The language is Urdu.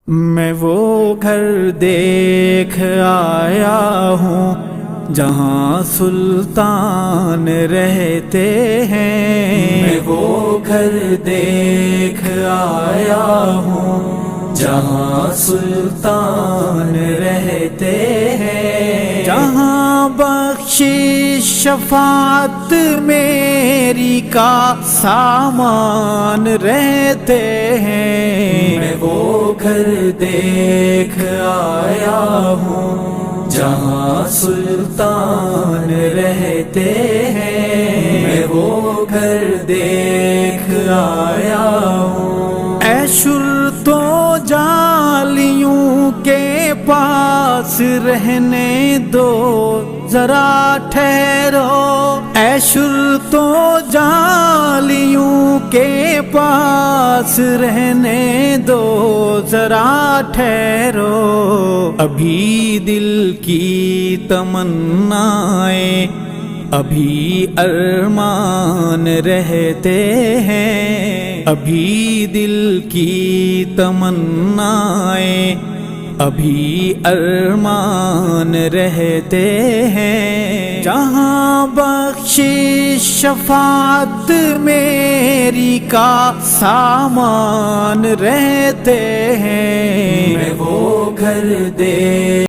میں وہ گھر دیکھ آیا ہوں جہاں سلطان رہتے ہیں، میں وہ گھر دیکھ آیا ہوں جہاں سلطان رہتے ہیں، جہاں بخشش شفاعت میری کا سامان رہتے ہیں، میں وہ گھر دیکھ آیا ہوں جہاں سلطان رہتے ہیں، میں وہ گھر دیکھ آیا ہوں۔ اے شرطو جالیوں کے پاس رہنے دو ذرا ٹھہرو، اے شرطو جالیوں کے پاس رہنے دو ذرا ٹھہرو، ابھی دل کی تمنائیں ابھی ارمان رہتے ہیں، ابھی دل کی تمنائیں ابھی ارمان رہتے ہیں، جہاں بخشش شفاعت میری کا سامان رہتے ہیں، میں وہ گھر